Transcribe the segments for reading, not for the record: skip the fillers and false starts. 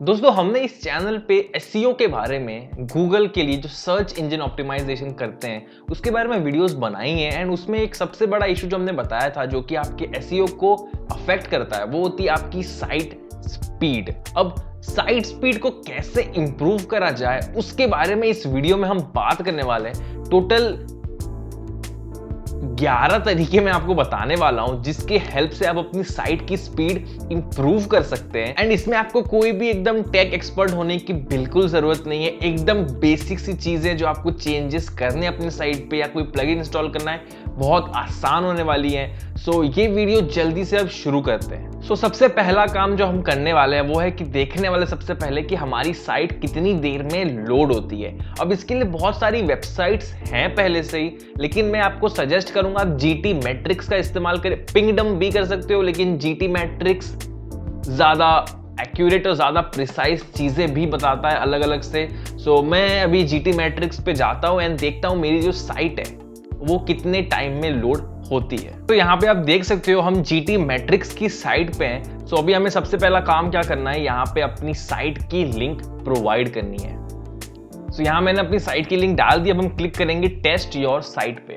दोस्तों हमने इस चैनल पे एसईओ के बारे में गूगल के लिए जो सर्च इंजन ऑप्टिमाइजेशन करते हैं उसके बारे में वीडियोस बनाई हैं एंड उसमें एक सबसे बड़ा इशू जो हमने बताया था जो कि आपके एसईओ को अफेक्ट करता है वो होती है आपकी साइट स्पीड। अब साइट स्पीड को कैसे इंप्रूव करा जाए उसके बारे में इस वीडियो में हम बात करने वाले हैं। टोटल 11 तरीके मैं आपको बताने वाला हूं जिसके हेल्प से आप अपनी साइट की स्पीड इंप्रूव कर सकते हैं एंड इसमें आपको कोई भी एकदम टेक एक्सपर्ट होने की बिल्कुल जरूरत नहीं है। एकदम बेसिक सी चीजें जो आपको चेंजेस करने अपने साइट पे या कोई प्लगइन इंस्टॉल करना है बहुत आसान होने वाली है। सो ये वीडियो जल्दी से अब शुरू करते हैं। सबसे पहला काम जो हम करने वाले हैं वो है कि देखने वाले सबसे पहले कि हमारी साइट कितनी देर में लोड होती है। अब इसके लिए बहुत सारी वेबसाइट्स हैं पहले से ही, लेकिन मैं आपको सजेस्ट करूंगा आप जीटी मैट्रिक्स का इस्तेमाल करें। पिंगडम भी कर सकते हो लेकिन जीटी मैट्रिक्स ज्यादा एक्यूरेट और ज्यादा प्रिसाइज चीजें भी बताता है अलग अलग से। मैं अभी जीटी मैट्रिक्स पे जाता हूं एंड देखता हूं मेरी जो साइट है वो कितने टाइम में लोड होती है। तो यहाँ पे आप देख सकते हो हम जीटी मैट्रिक्स की साइट पे हैं। अभी हमें सबसे पहला काम क्या करना है, यहाँ पे अपनी साइट की लिंक प्रोवाइड करनी है। यहाँ मैंने अपनी साइट की लिंक डाल दी। अब हम क्लिक करेंगे टेस्ट योर साइट पे।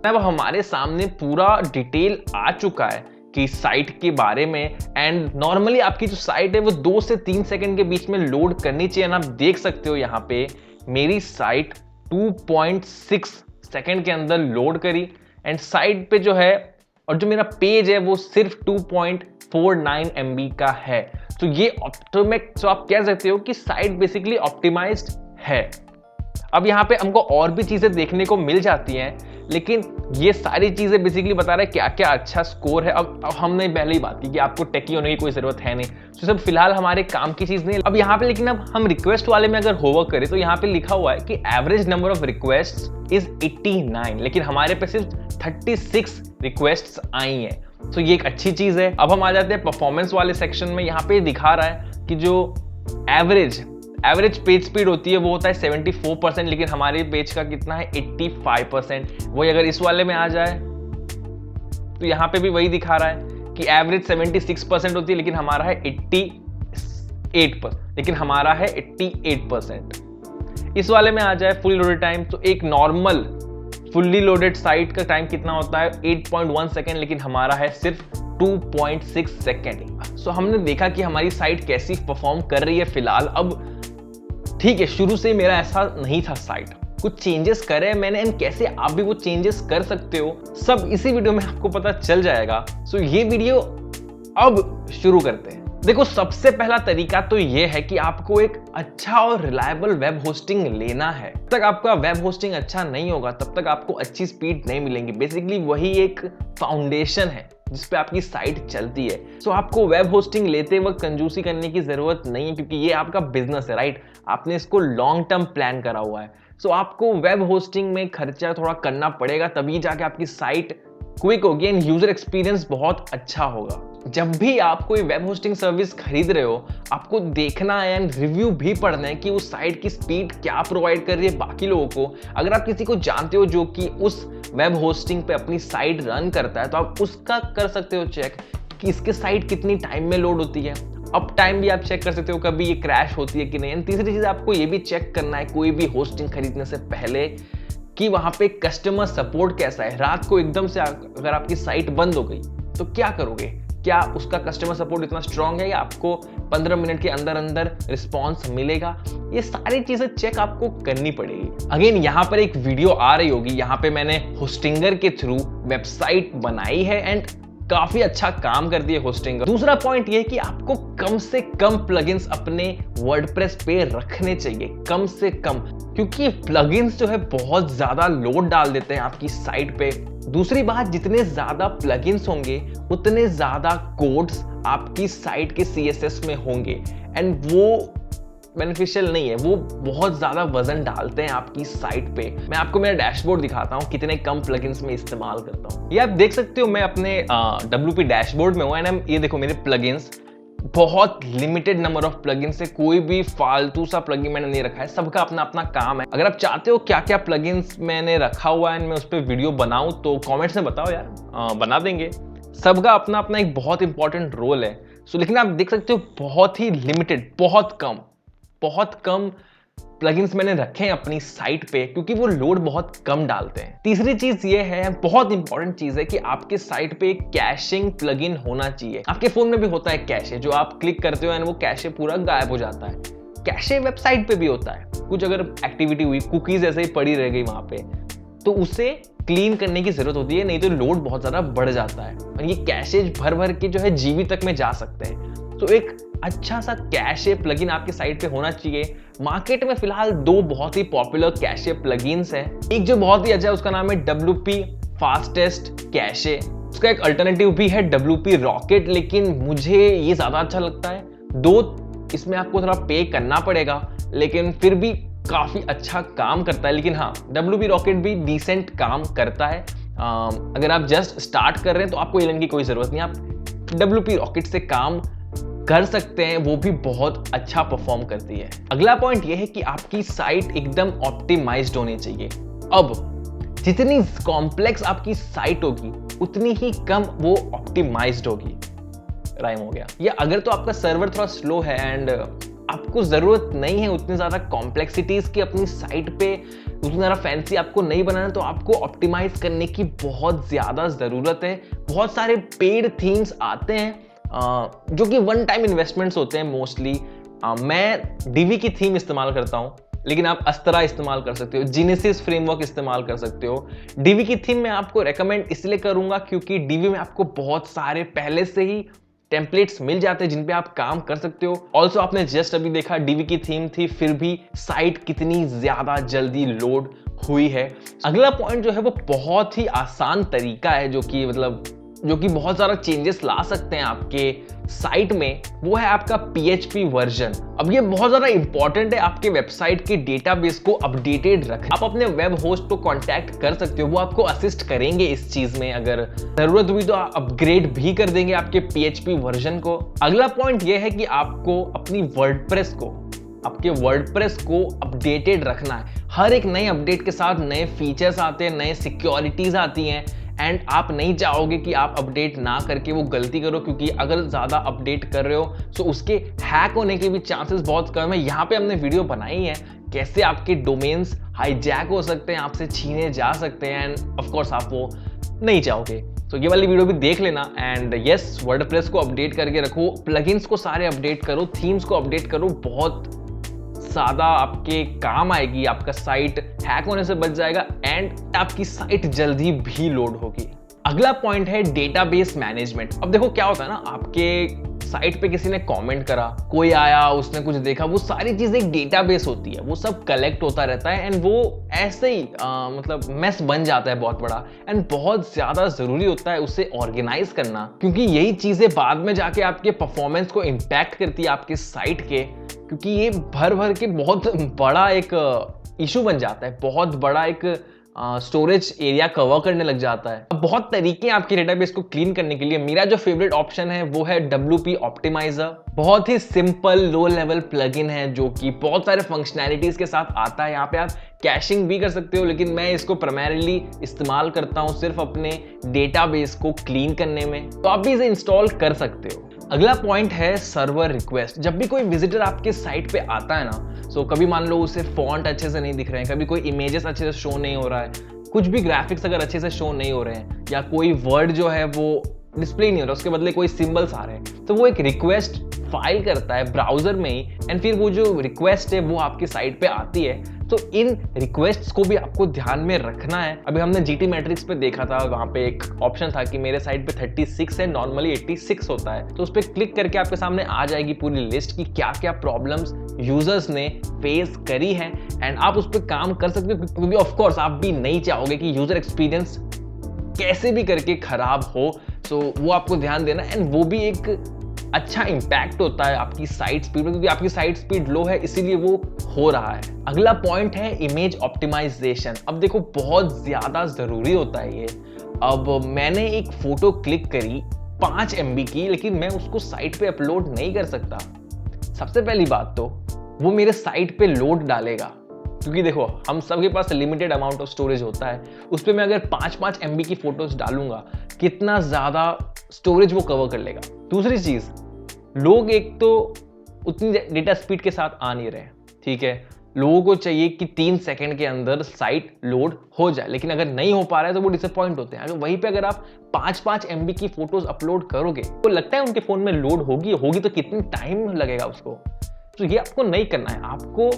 अब हमारे सामने पूरा डिटेल आ चुका है कि साइट के बारे में एंड नॉर्मली आपकी जो साइट है वो 2 से 3 सेकंड के बीच में लोड करनी चाहिए। आप देख सकते हो यहाँ पे मेरी साइट 2.6 सेकंड के अंदर लोड करी एंड साइट पे जो है और जो मेरा पेज है वो सिर्फ 2.49 MB का है। तो ये आप कह सकते हो कि साइट बेसिकली ऑप्टिमाइज्ड है। अब यहाँ पे हमको और भी चीजें देखने को मिल जाती हैं लेकिन ये सारी चीजें बेसिकली बता रहा है क्या क्या अच्छा स्कोर है। अब हमने पहले ही बात की कि आपको टेकी होने की कोई जरूरत है नहीं, तो सब फिलहाल हमारे काम की चीज नहीं। अब यहाँ पे लेकिन अब हम रिक्वेस्ट वाले में अगर होवर्क करें तो यहाँ पे लिखा हुआ है कि average number of request is 89, लेकिन हमारे पे सिर्फ 36 रिक्वेस्ट आई हैं। तो ये एक अच्छी चीज है। अब हम आ जाते हैं परफॉर्मेंस वाले सेक्शन में। यहाँ पे दिखा रहा है कि जो एवरेज पेज स्पीड होती है वो होता है 74%, लेकिन हमारे पेज का कितना है 85%। वही अगर इस वाले में आ जाए तो यहाँ पे भी वही दिखा रहा है कि एवरेज 76% होती है लेकिन हमारा है 88%। इस वाले में आ जाए फुल लोडेड टाइम तो एक नॉर्मल फुल्ली लोडेड साइट का टाइम कितना होता है 8.1 सेकेंड, लेकिन हमारा है सिर्फ 2.6 सेकेंड। हमने देखा कि हमारी साइट कैसी परफॉर्म कर रही है फिलहाल। अब ठीक है, शुरू से मेरा ऐसा नहीं था, साइट कुछ चेंजेस करे मैंने एंड कैसे आप भी वो चेंजेस कर सकते हो सब इसी वीडियो में आपको पता चल जाएगा। ये वीडियो अब शुरू करते हैं। देखो सबसे पहला तरीका तो ये है कि आपको एक अच्छा और रिलायबल वेब होस्टिंग लेना है। जब तक आपका वेब होस्टिंग अच्छा नहीं होगा तब तक आपको अच्छी स्पीड नहीं मिलेंगी। बेसिकली वही एक फाउंडेशन है जिसपे आपकी साइट चलती है। आपको वेब होस्टिंग लेते वक्त कंजूसी करने की जरूरत नहीं है क्योंकि ये आपका बिजनेस है, राइट। आपने इसको लॉन्ग टर्म प्लान करा हुआ है। आपको वेब होस्टिंग में खर्चा थोड़ा करना पड़ेगा तभी जाके आपकी साइट क्विक होगी एंड यूजर एक्सपीरियंस बहुत अच्छा होगा। जब भी आप कोई वेब होस्टिंग सर्विस खरीद रहे हो आपको देखना है एंड रिव्यू भी पढ़ना है कि उस साइट की स्पीड क्या प्रोवाइड कर रही है बाकी लोगों को। अगर आप किसी को जानते हो जो कि उस वेब होस्टिंग पे अपनी साइट रन करता है तो आप उसका कर सकते हो चेक कि इसके साइट कितनी टाइम में लोड होती है। अप टाइम भी आप चेक कर सकते हो कभी ये क्रैश होती है कि नहीं। तीसरी चीज आपको ये भी चेक करना है कोई भी होस्टिंग खरीदने से पहले कि वहां पे कस्टमर सपोर्ट कैसा है। रात को एकदम से अगर आपकी साइट बंद हो गई तो क्या करोगे, क्या उसका कस्टमर सपोर्ट इतना स्ट्रांग है या आपको 15 मिनट के अंदर अंदर रिस्पॉन्स मिलेगा। ये सारी चीजें चेक आपको करनी पड़ेगी। अगेन यहाँ पर एक वीडियो आ रही होगी, यहाँ पे मैंने होस्टिंगर के थ्रू वेबसाइट बनाई है एंड काफी अच्छा काम करती है होस्टिंगर। दूसरा पॉइंट ये है कि आपको कम से कम प्लगइन्स अपने वर्डप्रेस पे रखने चाहिए, कम से कम, क्योंकि प्लगइन्स जो है बहुत ज्यादा लोड डाल देते हैं आपकी साइट पे। दूसरी बात, जितने ज्यादा प्लगइन्स होंगे उतने ज्यादा कोड्स आपकी साइट के CSS में होंगे एंड वो बेनिफिशियल नहीं है, वो बहुत ज्यादा वजन डालते हैं आपकी साइट पे। मैं आपको मेरा डैशबोर्ड दिखाता हूँ कितने कम प्लगइन्स में इस्तेमाल करता हूँ। ये आप देख सकते हो मैं अपने WP डैशबोर्ड में हूँ एंड ये देखो मेरे प्लगइन्स बहुत लिमिटेड नंबर ऑफ प्लगइन्स है। कोई भी फालतू सा प्लगइन मैंने नहीं रखा है, सबका अपना अपना काम है। अगर आप चाहते हो क्या क्या प्लगइन्स मैंने रखा हुआ है मैं उस पर वीडियो बनाऊं तो कमेंट्स में बताओ यार, बना देंगे। सबका अपना अपना एक बहुत इंपॉर्टेंट रोल है। लेकिन आप देख सकते हो बहुत ही लिमिटेड, बहुत कम प्लगइन्स मैंने रखे हैं अपनी साइट पे, क्योंकि वो लोड बहुत कम डालते हैं। तीसरी चीज ये है, बहुत इंपॉर्टेंट चीज है, कि आपके साइट पे एक कैशिंग प्लगइन होना चाहिए। आपके फोन में भी होता है कैशे, जो आप क्लिक करते हो एंड वो कैशे पूरा गायब हो जाता है। कैशे वेबसाइट पे भी होता है, कुछ अगर एक्टिविटी हुई, कुकीज ऐसे ही पड़ी रह गई वहां पे, तो उसे क्लीन करने की जरूरत होती है, नहीं तो लोड बहुत ज्यादा बढ़ जाता है और ये कैशेज भर के जो है जीबी तक में जा सकते हैं। तो एक अच्छा सा कैशे प्लगइन आपके साइट पे होना चाहिए। मार्केट में फिलहाल दो बहुत ही पॉपुलर कैशे प्लगइन्स हैं। एक जो बहुत ही अच्छा है उसका नाम है WP फास्टेस्ट कैशे, उसका एक अल्टरनेटिव भी है WP रॉकेट, लेकिन मुझे ये ज्यादा अच्छा लगता है। दो इसमें आपको थोड़ा पे करना पड़ेगा, लेकिन फिर भी काफी अच्छा काम करता है। लेकिन हाँ, WP रॉकेट भी डिसेंट काम करता है। अगर आप जस्ट स्टार्ट कर रहे हैं तो आपको ये लेने की कोई जरूरत नहीं, आप WP रॉकेट से काम कर सकते हैं, वो भी बहुत अच्छा परफॉर्म करती है। अगला पॉइंट ये है कि आपकी साइट एकदम ऑप्टिमाइज्ड होनी चाहिए। अब जितनी कॉम्प्लेक्स आपकी साइट होगी उतनी ही कम वो ऑप्टिमाइज्ड होगी। राइम हो गया। या अगर तो आपका सर्वर थोड़ा स्लो है एंड आपको जरूरत नहीं है उतनी ज्यादा कॉम्प्लेक्सिटीज की अपनी साइट पे, उतना ज्यादा फैंसी आपको नहीं बनाना, तो आपको ऑप्टिमाइज करने की बहुत ज्यादा जरूरत है। बहुत सारे पेड थीम्स आते हैं जो कि वन टाइम इन्वेस्टमेंट्स होते हैं मोस्टली। मैं डीवी की थीम इस्तेमाल करता हूं, लेकिन आप अस्त्रा इस्तेमाल कर सकते हो, जिनेसिस फ्रेमवर्क इस्तेमाल कर सकते हो। डीवी की थीम मैं आपको रेकमेंड इसलिए करूंगा क्योंकि डीवी में आपको बहुत सारे पहले से ही टेम्पलेट्स मिल जाते हैं जिन पे आप काम कर सकते हो। ऑल्सो आपने जस्ट अभी देखा डीवी की थीम थी, फिर भी साइट कितनी ज्यादा जल्दी लोड हुई है। अगला पॉइंट जो है वो बहुत ही आसान तरीका है, जो कि बहुत सारा चेंजेस ला सकते हैं आपके साइट में, वो है आपका PHP वर्जन। अब ये बहुत ज्यादा इंपॉर्टेंट है आपके वेबसाइट के डेटाबेस को अपडेटेड रखें। आप अपने वेब होस्ट को कांटेक्ट कर सकते हो, वो आपको असिस्ट करेंगे इस चीज में। अगर जरूरत हुई तो अपग्रेड भी कर देंगे आपके PHP वर्जन को। अगला पॉइंट ये है कि आपको अपनी आपके वर्डप्रेस को अपडेटेड रखना है। हर एक नए अपडेट के साथ नए फीचर्स आते हैं, नए सिक्योरिटीज आती हैं, एंड आप नहीं चाहोगे कि आप अपडेट ना करके वो गलती करो, क्योंकि अगर ज्यादा अपडेट कर रहे हो तो उसके हैक होने के भी चांसेस बहुत कम है। यहाँ पे हमने वीडियो बनाई है कैसे आपके डोमेन्स हाईजैक हो सकते हैं, आपसे छीने जा सकते हैं, एंड ऑफ कोर्स आप वो नहीं चाहोगे। तो ये वाली वीडियो भी देख लेना। एंड यस, वर्डप्रेस को अपडेट करके रखो, प्लगइन्स को सारे अपडेट करो, थीम्स को अपडेट करो, बहुत ज्यादा आपके काम आएगी। आपका साइट हैक होने से बच जाएगा एंड आपकी साइट जल्दी भी लोड होगी। अगला पॉइंट है डेटाबेस मैनेजमेंट। अब देखो क्या होता है ना, आपके साइट पे किसी ने कमेंट करा, कोई आया, उसने कुछ देखा, वो सारी चीजें एक डेटाबेस होती है, वो सब कलेक्ट होता रहता है एंड वो ऐसे ही मतलब मेस बन जाता है बहुत बड़ा, एंड बहुत ज्यादा जरूरी होता है उसे ऑर्गेनाइज करना, क्योंकि यही चीजें बाद में जाके आपके परफॉर्मेंस को इम्पैक्ट करती है आपके साइट के, क्योंकि ये भर के बहुत बड़ा एक इशू बन जाता है, बहुत बड़ा एक स्टोरेज एरिया कवर करने लग जाता है। अब बहुत तरीके हैं आपके डेटाबेस को क्लीन करने के लिए। मेरा जो फेवरेट ऑप्शन है वो है WP ऑप्टिमाइजर। बहुत ही सिंपल लो लेवल प्लगइन है जो कि बहुत सारे फंक्शनैलिटीज के साथ आता है। यहाँ पे आप कैशिंग भी कर सकते हो, लेकिन मैं इसको प्राइमरीली इस्तेमाल करता हूँ सिर्फ अपने डेटाबेस को क्लीन करने में, तो आप भी इसे इंस्टॉल कर सकते हो। अगला पॉइंट है सर्वर रिक्वेस्ट। जब भी कोई विजिटर आपके साइट पे आता है ना, सो कभी मान लो उसे फॉन्ट अच्छे से नहीं दिख रहे हैं, कभी कोई इमेजेस अच्छे से शो नहीं हो रहा है, कुछ भी ग्राफिक्स अगर अच्छे से शो नहीं हो रहे हैं, या कोई वर्ड जो है वो डिस्प्ले नहीं हो रहा, उसके बदले कोई सिंबल्स आ रहे हैं, तो वो एक रिक्वेस्ट फाइल करता है ब्राउजर में ही, एंड फिर वो जो रिक्वेस्ट है वो आपकी साइट पे आती है। तो इन रिक्वेस्ट्स को भी आपको ध्यान में रखना है। अभी हमने GT मैट्रिक्स पे देखा था, वहां पे एक ऑप्शन था कि मेरे साइट पे 36 है, नॉर्मली 86 होता है, तो उस पर क्लिक करके आपके सामने आ जाएगी पूरी लिस्ट की क्या क्या प्रॉब्लम्स यूजर्स ने फेस करी है, एंड आप उस पर काम कर सकते हो, क्योंकि ऑफ कोर्स आप भी नहीं चाहोगे कि यूजर एक्सपीरियंस कैसे भी करके खराब हो। तो वो आपको ध्यान देना, एंड वो भी एक अच्छा इंपैक्ट होता है आपकी साइट स्पीड में, क्योंकि आपकी साइट स्पीड लो है इसीलिए वो हो रहा है। अगला पॉइंट है इमेज ऑप्टिमाइजेशन। अब देखो बहुत ज्यादा जरूरी होता है ये। अब मैंने एक फोटो क्लिक करी 5 MB की, लेकिन मैं उसको साइट पे अपलोड नहीं कर सकता। सबसे पहली बात तो वो मेरे साइट पे लोड डालेगा, क्योंकि देखो हम सबके पास लिमिटेड अमाउंट ऑफ स्टोरेज होता है, उस पर मैं अगर 5 MB की फोटोज डालूंगा, कितना ज्यादा स्टोरेज वो कवर कर लेगा। दूसरी चीज, लोग एक तो उतनी डेटा स्पीड के साथ आ नहीं रहे, ठीक है, लोगों को चाहिए कि 3 सेकंड के अंदर साइट लोड हो जाए, लेकिन अगर नहीं हो पा रहा है तो वो डिसअपॉइंट होते हैं। अगर वहीं पे अगर आप 5-5 MB की फोटोज अपलोड करोगे तो लगता है उनके फोन में लोड होगी तो कितनी टाइम लगेगा उसको। तो ये आपको नहीं करना है, आपको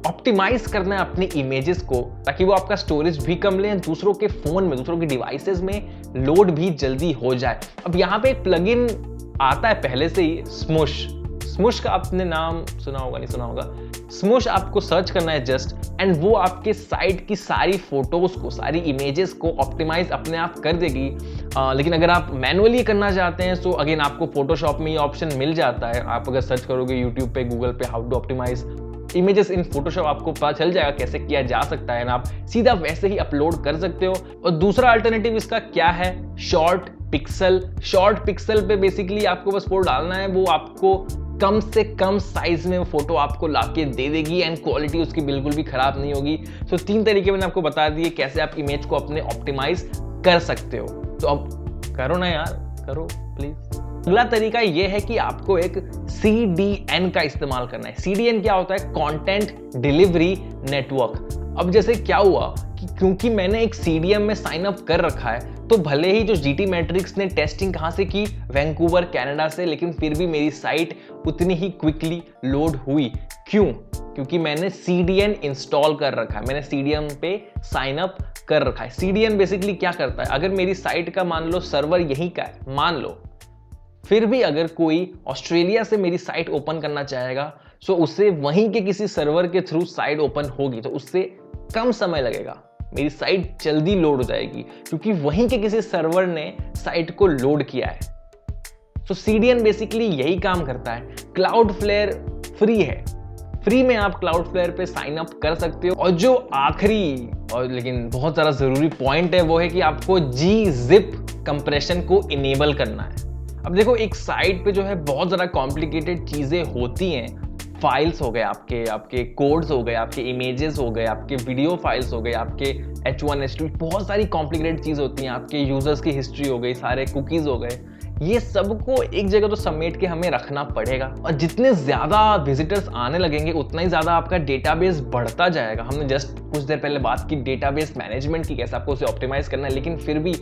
ऑप्टिमाइज करना है अपनी इमेजेस को, ताकि वो आपका स्टोरेज भी कम ले, दूसरों के फोन में, दूसरों के डिवाइसेस में लोड भी जल्दी हो जाए। अब यहाँ पे एक प्लगइन आता है पहले से ही, स्मुश का आपने नाम सुना होगा, नहीं सुना होगा। स्मुश आपको सर्च करना है जस्ट, एंड वो आपके साइट की सारी फोटोज को, सारी इमेजेस को ऑप्टिमाइज अपने आप कर देगी। लेकिन अगर आप मैनुअली करना चाहते हैं तो अगेन आपको फोटोशॉप में ये ऑप्शन मिल जाता है। आप अगर सर्च करोगे यूट्यूब पे, गूगल पे, how to optimize images in Photoshop, आपको पता चल जाएगा कैसे किया जा सकता है, ना आप सीधा वैसे ही अपलोड कर सकते हो। और दूसरा अल्टरनेटिव इसका क्या है, शॉर्ट पिक्सल पे बेसिकली आपको बस फोटो डालना है, वो आपको कम से कम साइज में फोटो आपको लाके दे देगी एंड क्वालिटी उसकी बिल्कुल भी खराब नहीं होगी। तो 3 तरीके मैंने आपको बता दिए कैसे आप इमेज को अपने ऑप्टिमाइज कर सकते हो। तो अब करो ना यार, करो प्लीज। अगला तरीका यह है कि आपको एक CDN का इस्तेमाल करना है। CDN क्या होता है, कंटेंट डिलीवरी नेटवर्क। अब जैसे क्या हुआ कि क्योंकि मैंने एक CDN में साइन अप कर रखा है, तो भले ही जो GT मैट्रिक्स ने टेस्टिंग कहां से की, वैंकूवर कनाडा से, लेकिन फिर भी मेरी साइट उतनी ही क्विकली लोड हुई। क्यों? क्योंकि मैंने CDN इंस्टॉल कर रखा है, मैंने CDN पे साइन अप कर रखा है। CDN बेसिकली क्या करता है, अगर मेरी साइट का मान लो सर्वर यहीं का है, मान लो, फिर भी अगर कोई ऑस्ट्रेलिया से मेरी साइट ओपन करना चाहेगा तो उसे वहीं के किसी सर्वर के थ्रू साइट ओपन होगी, तो उससे कम समय लगेगा, मेरी साइट जल्दी लोड हो जाएगी क्योंकि वहीं के किसी सर्वर ने साइट को लोड किया है। तो CDN बेसिकली यही काम करता है। Cloudflare फ्री है, फ्री में आप Cloudflare पे साइन अप कर सकते हो। और जो आखिरी और लेकिन बहुत सारा जरूरी पॉइंट है वो है कि आपको gzip कंप्रेशन को इनेबल करना है। अब देखो, एक साइट पे जो है बहुत ज़्यादा कॉम्प्लिकेटेड चीज़ें होती हैं, फाइल्स हो गए, आपके कोड्स हो गए, आपके इमेजेस हो गए, आपके वीडियो फाइल्स हो गए, आपके H1 H2, बहुत सारी कॉम्प्लिकेटेड चीज़ होती हैं, आपके यूजर्स की हिस्ट्री हो गई, सारे कुकीज़ हो गए, ये सबको एक जगह तो समेट के हमें रखना पड़ेगा। और जितने ज़्यादा विजिटर्स आने लगेंगे उतना ही ज़्यादा आपका डेटाबेस बढ़ता जाएगा। हमने जस्ट कुछ देर पहले बात की डेटाबेस मैनेजमेंट की, कैसे आपको उसे ऑप्टिमाइज करना है, लेकिन फिर भी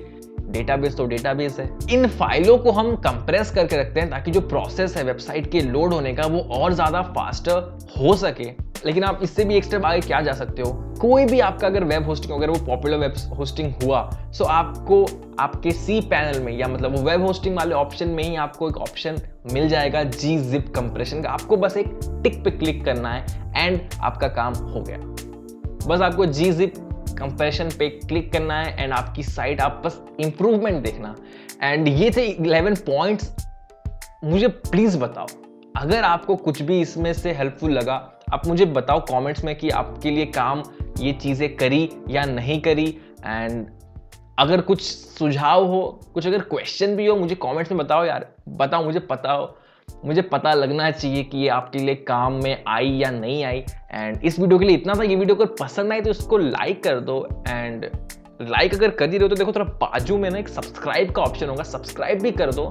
डेटाबेस तो डेटाबेस है। इन फाइलों को हम कंप्रेस करके रखते हैं ताकि जो प्रोसेस है वेबसाइट के लोड होने का वो और ज्यादा फास्टर हो सके। लेकिन आप इससे भी एक स्टेप आगे क्या जा सकते हो, कोई भी आपका अगर वेब होस्टिंग, अगर वो पॉपुलर वेब होस्टिंग हुआ, तो आपको आपके cPanel में, या मतलब वो वेब होस्टिंग वाले ऑप्शन में ही आपको एक ऑप्शन मिल जाएगा gzip कंप्रेशन का। आपको बस एक टिक पे क्लिक करना है एंड आपका काम हो गया। बस आपको gzip कंप्रेशन पे क्लिक करना है एंड आपकी साइट, आप बस इंप्रूवमेंट देखना। एंड ये थे 11 पॉइंट्स। मुझे प्लीज बताओ, अगर आपको कुछ भी इसमें से हेल्पफुल लगा, आप मुझे बताओ कमेंट्स में कि आपके लिए काम ये चीजें करी या नहीं करी। एंड अगर कुछ सुझाव हो, कुछ अगर क्वेश्चन भी हो, मुझे कमेंट्स में बताओ यार, बताओ, मुझे पता लगना चाहिए कि ये आपके लिए काम में आई या नहीं आई। एंड इस वीडियो के लिए इतना था। ये वीडियो अगर पसंद आई तो इसको लाइक कर दो, एंड लाइक अगर कर ही रहे हो तो देखो थोड़ा बाजू में ना एक सब्सक्राइब का ऑप्शन होगा, सब्सक्राइब भी कर दो।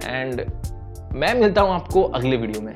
एंड मैं मिलता हूं आपको अगले वीडियो में।